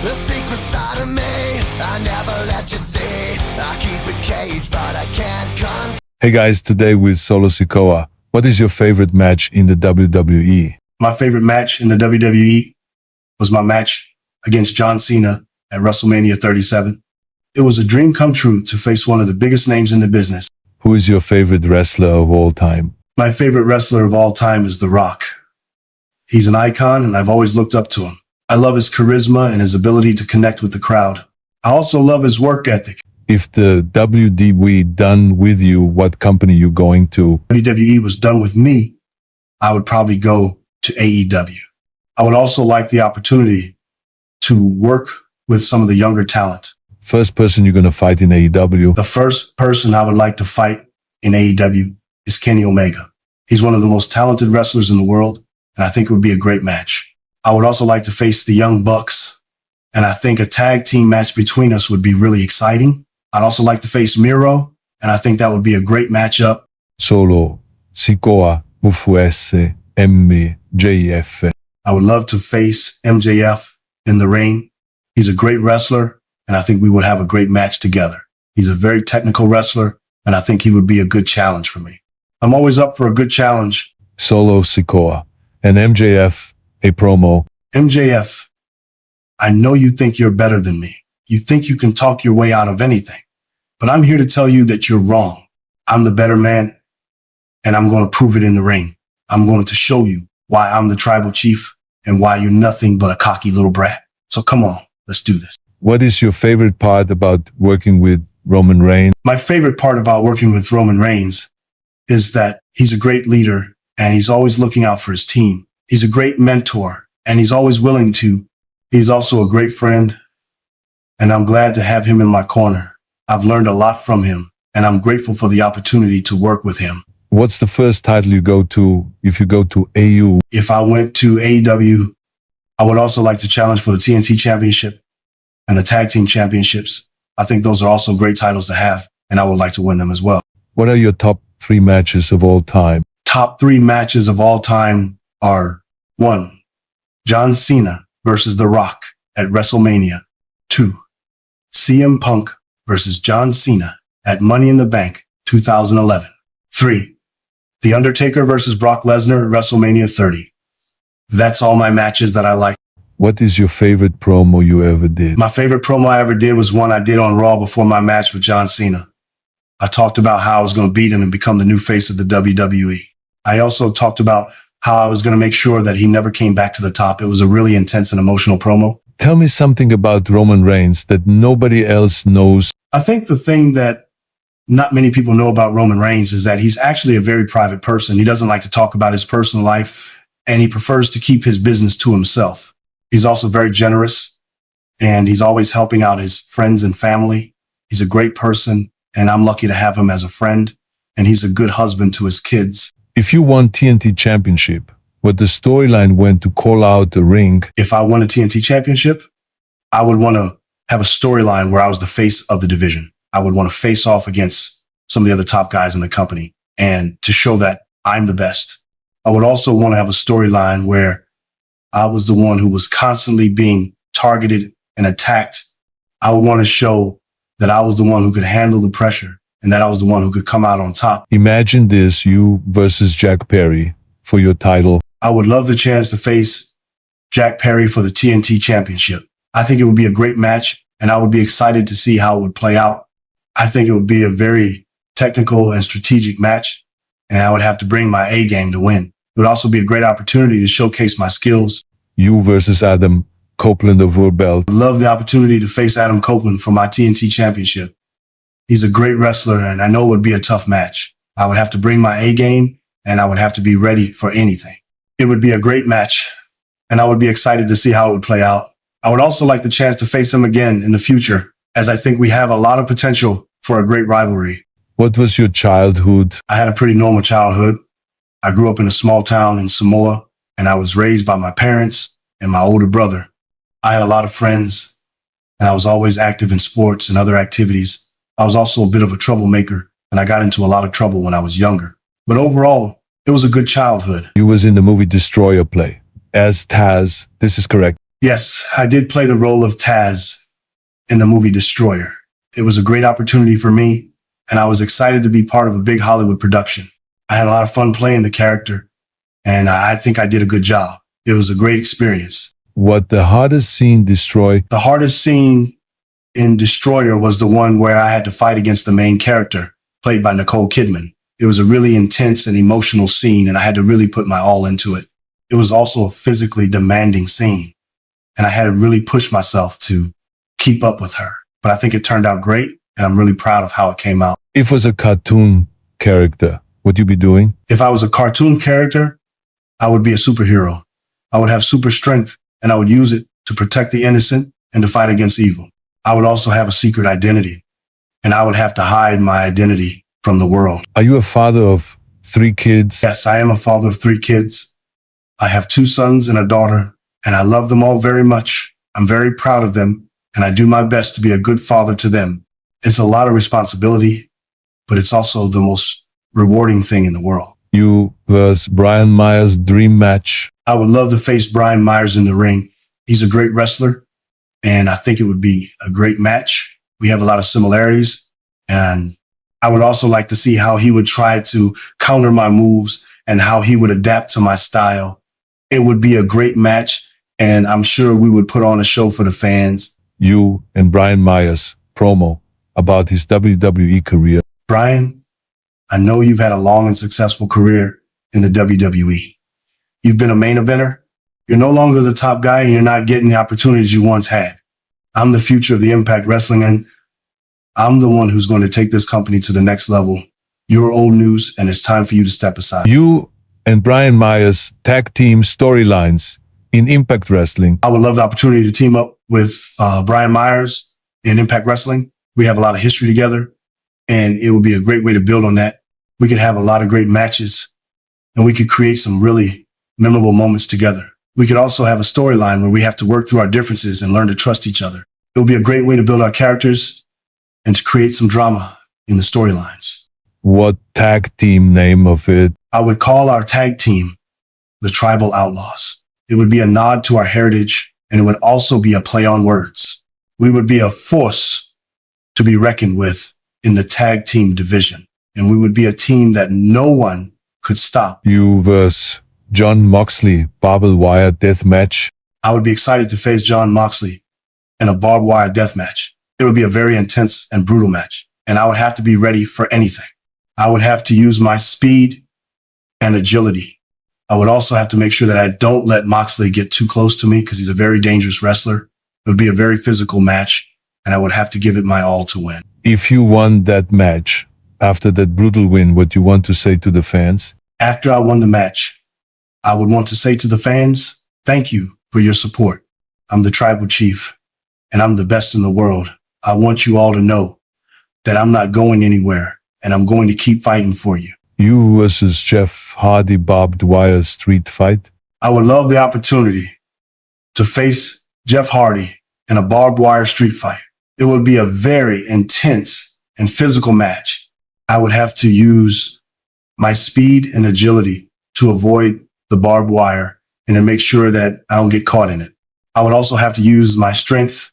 The secret side of me, I never let you see. I keep it caged, but I can't control. Hey guys, today with Solo Sikoa. What is your favorite match in the WWE? My favorite match in the WWE was my match against John Cena at WrestleMania 37. It was a dream come true to face one of the biggest names in the business. Who is your favorite wrestler of all time? My favorite wrestler of all time is The Rock. He's an icon and I've always looked up to him. I love his charisma and his ability to connect with the crowd. I also love his work ethic. If the WWE done with you, what company you going to? WWE was done with me, I would probably go to AEW. I would also like the opportunity to work with some of the younger talent. First person you're gonna fight in AEW? The first person I would like to fight in AEW is Kenny Omega. He's one of the most talented wrestlers in the world, and I think it would be a great match. I would also like to face the Young Bucks, and I think a tag team match between us would be really exciting. I'd also like to face Miro, and I think that would be a great matchup. Solo, Sikoa, VFS, MJF. I would love to face MJF in the ring. He's a great wrestler, and I think we would have a great match together. He's a very technical wrestler, and I think he would be a good challenge for me. I'm always up for a good challenge. Solo, Sikoa, and MJF, a promo. MJF, I know you think you're better than me. You think you can talk your way out of anything, but I'm here to tell you that you're wrong. I'm the better man, and I'm going to prove it in the ring. I'm going to show you why I'm the tribal chief and why you're nothing but a cocky little brat. So come on, let's do this. What is your favorite part about working with Roman Reigns? My favorite part about working with Roman Reigns is that he's a great leader and he's always looking out for his team. He's a great mentor and he's always willing to. He's also a great friend, and I'm glad to have him in my corner. I've learned a lot from him, and I'm grateful for the opportunity to work with him. What's the first title you go to if you go to AU? If I went to AEW, I would also like to challenge for the TNT Championship and the Tag Team Championships. I think those are also great titles to have, and I would like to win them as well. What are your top 3 matches of all time? Top 3 matches of all time are 1. John Cena versus The Rock at WrestleMania. 2. CM Punk versus John Cena at Money in the Bank 2011. 3. The Undertaker versus Brock Lesnar at WrestleMania 30. That's all my matches that I like. What is your favorite promo you ever did? My favorite promo I ever did was one I did on Raw before my match with John Cena. I talked about how I was going to beat him and become the new face of the WWE. I also talked about how I was going to make sure that he never came back to the top. It was a really intense and emotional promo. Tell me something about Roman Reigns that nobody else knows. I think the thing that not many people know about Roman Reigns is that he's actually a very private person. He doesn't like to talk about his personal life, and he prefers to keep his business to himself. He's also very generous, and he's always helping out his friends and family. He's a great person, and I'm lucky to have him as a friend, and he's a good husband to his kids. If you won TNT Championship, what the storyline went to call out the ring? If I won a TNT Championship, I would want to have a storyline where I was the face of the division. I would want to face off against some of the other top guys in the company and to show that I'm the best. I would also want to have a storyline where I was the one who was constantly being targeted and attacked. I would want to show that I was the one who could handle the pressure and that I was the one who could come out on top. Imagine this, you versus Jack Perry for your title. I would love the chance to face Jack Perry for the TNT Championship. I think it would be a great match, and I would be excited to see how it would play out. I think it would be a very technical and strategic match, and I would have to bring my A game to win. It would also be a great opportunity to showcase my skills. You versus Adam Copeland of Belt. I love the opportunity to face Adam Copeland for my TNT Championship. He's a great wrestler, and I know it would be a tough match. I would have to bring my A game, and I would have to be ready for anything. It would be a great match, and I would be excited to see how it would play out. I would also like the chance to face him again in the future, as I think we have a lot of potential for a great rivalry. What was your childhood? I had a pretty normal childhood. I grew up in a small town in Samoa, and I was raised by my parents and my older brother. I had a lot of friends, and I was always active in sports and other activities. I was also a bit of a troublemaker, and I got into a lot of trouble when I was younger. But overall, it was a good childhood. You was in the movie Destroyer play as Taz. This is correct. Yes, I did play the role of Taz in the movie Destroyer. It was a great opportunity for me, and I was excited to be part of a big Hollywood production. I had a lot of fun playing the character, and I think I did a good job. It was a great experience. What the hardest scene destroy? The hardest scene in Destroyer was the one where I had to fight against the main character, played by Nicole Kidman. It was a really intense and emotional scene, and I had to really put my all into it. It was also a physically demanding scene, and I had to really push myself to keep up with her. But I think it turned out great, and I'm really proud of how it came out. If it was a cartoon character, what you be doing? If I was a cartoon character, I would be a superhero. I would have super strength, and I would use it to protect the innocent and to fight against evil. I would also have a secret identity, and I would have to hide my identity from the world. Are you a father of 3 kids? Yes, I am a father of 3 kids. I have 2 sons and a daughter, and I love them all very much. I'm very proud of them, and I do my best to be a good father to them. It's a lot of responsibility, but it's also the most rewarding thing in the world. You versus Brian Myers' dream match. I would love to face Brian Myers in the ring. He's a great wrestler, and I think it would be a great match. We have a lot of similarities, and I would also like to see how he would try to counter my moves and how he would adapt to my style. It would be a great match, and I'm sure we would put on a show for the fans. You and Brian Myers promo about his WWE career. Brian, I know you've had a long and successful career in the WWE. You've been a main eventer. You're no longer the top guy, and you're not getting the opportunities you once had. I'm the future of the Impact Wrestling, and I'm the one who's going to take this company to the next level. You're old news, and it's time for you to step aside. You and Brian Myers tag team storylines in Impact Wrestling. I would love the opportunity to team up with Brian Myers in Impact Wrestling. We have a lot of history together, and it would be a great way to build on that. We could have a lot of great matches, and we could create some really memorable moments together. We could also have a storyline where we have to work through our differences and learn to trust each other. It would be a great way to build our characters and to create some drama in the storylines. What tag team name of it? I would call our tag team the Tribal Outlaws. It would be a nod to our heritage, and it would also be a play on words. We would be a force to be reckoned with in the tag team division, and we would be a team that no one could stop. You versus John Moxley barbed wire death match. I would be excited to face John Moxley in a barbed wire death match. It would be a very intense and brutal match, and I would have to be ready for anything. I would have to use my speed and agility. I would also have to make sure that I don't let Moxley get too close to me because he's a very dangerous wrestler. It would be a very physical match, and I would have to give it my all to win. If you won that match, after that brutal win, what you want to say to the fans? After I won the match, I would want to say to the fans, thank you for your support. I'm the tribal chief, and I'm the best in the world. I want you all to know that I'm not going anywhere, and I'm going to keep fighting for you. You versus Jeff Hardy barbed wire street fight. I would love the opportunity to face Jeff Hardy in a barbed wire street fight. It would be a very intense and physical match. I would have to use my speed and agility to avoid the barbed wire and to make sure that I don't get caught in it. I would also have to use my strength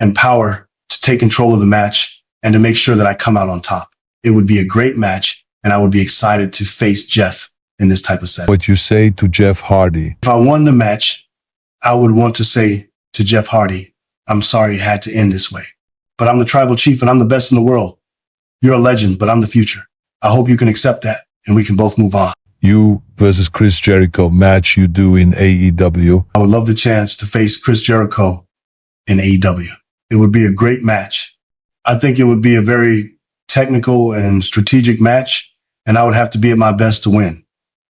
and power to take control of the match and to make sure that I come out on top. It would be a great match, and I would be excited to face Jeff in this type of setting. What you say to Jeff Hardy? If I won the match, I would want to say to Jeff Hardy, I'm sorry it had to end this way, but I'm the tribal chief and I'm the best in the world. You're a legend, but I'm the future. I hope you can accept that and we can both move on. You versus Chris Jericho match you do in AEW. I would love the chance to face Chris Jericho in AEW. It would be a great match. I think it would be a very technical and strategic match, and I would have to be at my best to win.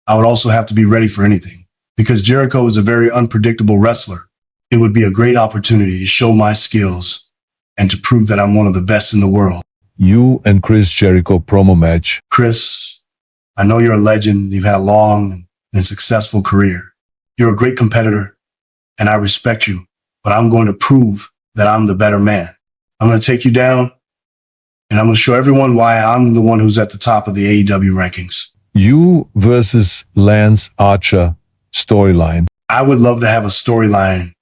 I would also have to be ready for anything because Jericho is a very unpredictable wrestler. It would be a great opportunity to show my skills and to prove that I'm one of the best in the world. You and Chris Jericho promo match. Chris, I know you're a legend. You've had a long and successful career. You're a great competitor, and I respect you, but I'm going to prove that I'm the better man. I'm going to take you down, and I'm going to show everyone why I'm the one who's at the top of the AEW rankings. You versus Lance Archer storyline. I would love to have a storyline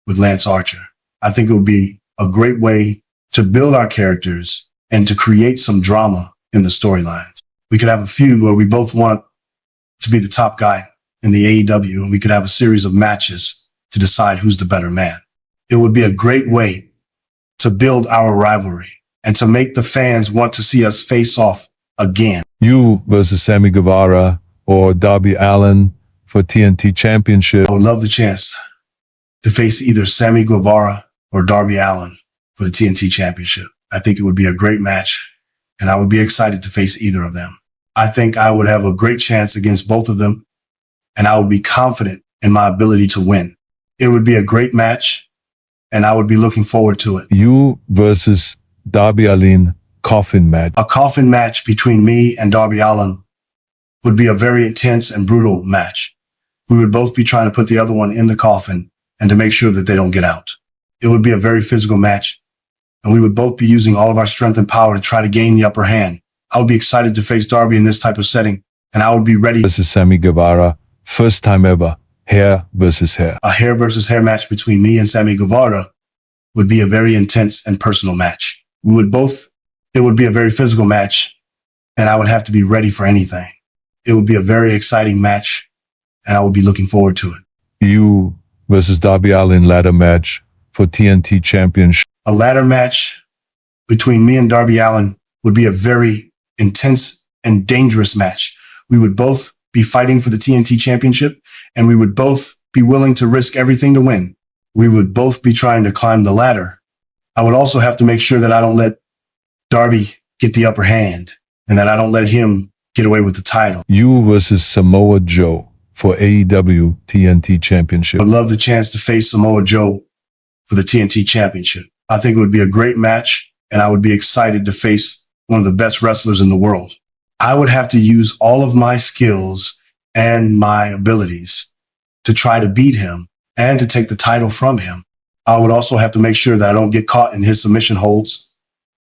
with Lance Archer. I think it would be a great way to build our characters and to create some drama in the storylines. We could have a feud where we both want to be the top guy in the AEW, and we could have a series of matches to decide who's the better man. It would be a great way to build our rivalry and to make the fans want to see us face off again. You versus Sammy Guevara or Darby Allin for TNT Championship. I would love the chance to face either Sammy Guevara or Darby Allin for the TNT Championship. I think it would be a great match, and I would be excited to face either of them. I think I would have a great chance against both of them, and I would be confident in my ability to win. It would be a great match, and I would be looking forward to it. You versus Darby Allin coffin match. A coffin match between me and Darby Allin would be a very intense and brutal match. We would both be trying to put the other one in the coffin and to make sure that they don't get out. It would be a very physical match, and we would both be using all of our strength and power to try to gain the upper hand. I would be excited to face Darby in this type of setting, and I would be ready. Versus Sammy Guevara, first time ever, hair versus hair. A hair versus hair match between me and Sammy Guevara would be a very intense and personal match. It would be a very physical match, and I would have to be ready for anything. It would be a very exciting match, and I would be looking forward to it. You versus Darby Allin ladder match for TNT Championship. A ladder match between me and Darby Allin would be a very intense and dangerous match. We would both be fighting for the TNT Championship, and we would both be willing to risk everything to win. We would both be trying to climb the ladder. I would also have to make sure that I don't let Darby get the upper hand and that I don't let him get away with the title. You versus Samoa Joe for AEW TNT Championship. I'd love the chance to face Samoa Joe for the TNT Championship. I think it would be a great match, and I would be excited to face one of the best wrestlers in the world. I would have to use all of my skills and my abilities to try to beat him and to take the title from him. I would also have to make sure that I don't get caught in his submission holds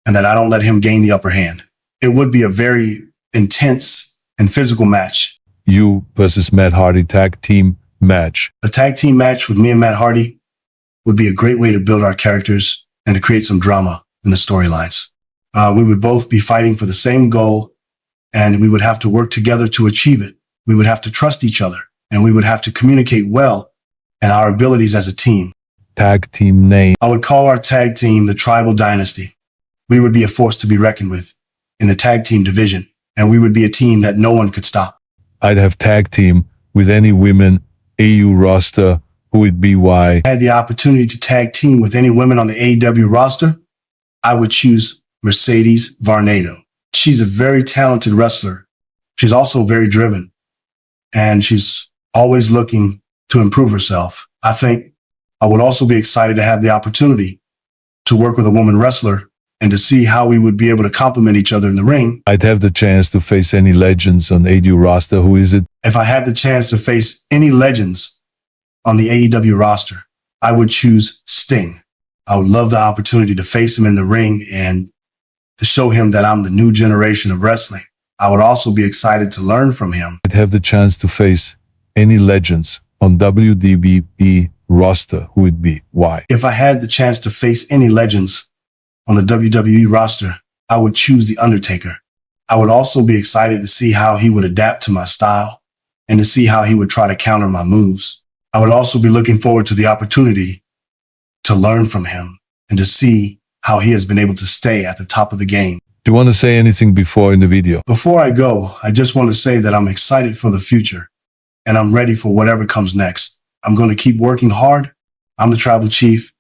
and that I don't let him gain the upper hand. It would be a very intense and physical match. You versus Matt Hardy tag team match. A tag team match with me and Matt Hardy would be a great way to build our characters and to create some drama in the storylines. We would both be fighting for the same goal, and we would have to work together to achieve it. We would have to trust each other, and we would have to communicate well and our abilities as a team. Tag team name. I would call our tag team the Tribal Dynasty. We would be a force to be reckoned with in the tag team division, and we would be a team that no one could stop. I'd have tag team with any women AU roster. Who would be why? If I had the opportunity to tag team with any women on the AEW roster, I would choose Mercedes Varnado. She's a very talented wrestler. She's also very driven, and she's always looking to improve herself. I think I would also be excited to have the opportunity to work with a woman wrestler and to see how we would be able to complement each other in the ring. I'd have the chance to face any legends on AEW roster. Who is it? If I had the chance to face any legends on the AEW roster, I would choose Sting. I would love the opportunity to face him in the ring and to show him that I'm the new generation of wrestling. I would also be excited to learn from him. I'd have the chance to face any legends on WWE roster. Who would be why? If I had the chance to face any legends on the WWE roster, I would choose The Undertaker. I would also be excited to see how he would adapt to my style and to see how he would try to counter my moves. I would also be looking forward to the opportunity to learn from him and to see how he has been able to stay at the top of the game. Do you want to say anything before in the video? Before I go, I just want to say that I'm excited for the future and I'm ready for whatever comes next. I'm going to keep working hard. I'm the tribal chief,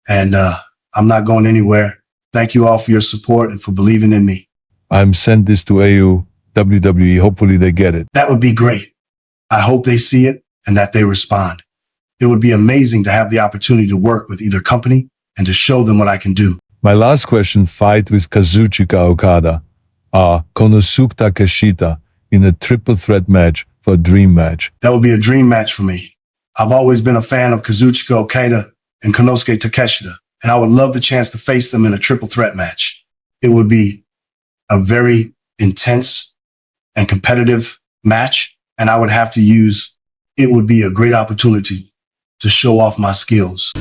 and I'm not going anywhere. Thank you all for your support and for believing in me. I'm sent this to AU, WWE. Hopefully they get it. That would be great. I hope they see it and that they respond. It would be amazing to have the opportunity to work with either company and to show them what I can do. My last question, fight with Kazuchika Okada or Konosuke Takeshita in a triple threat match for a dream match. That would be a dream match for me. I've always been a fan of Kazuchika Okada and Konosuke Takeshita, and I would love the chance to face them in a triple threat match. It would be a very intense and competitive match, and I would have to use, it would be a great opportunity to show off my skills.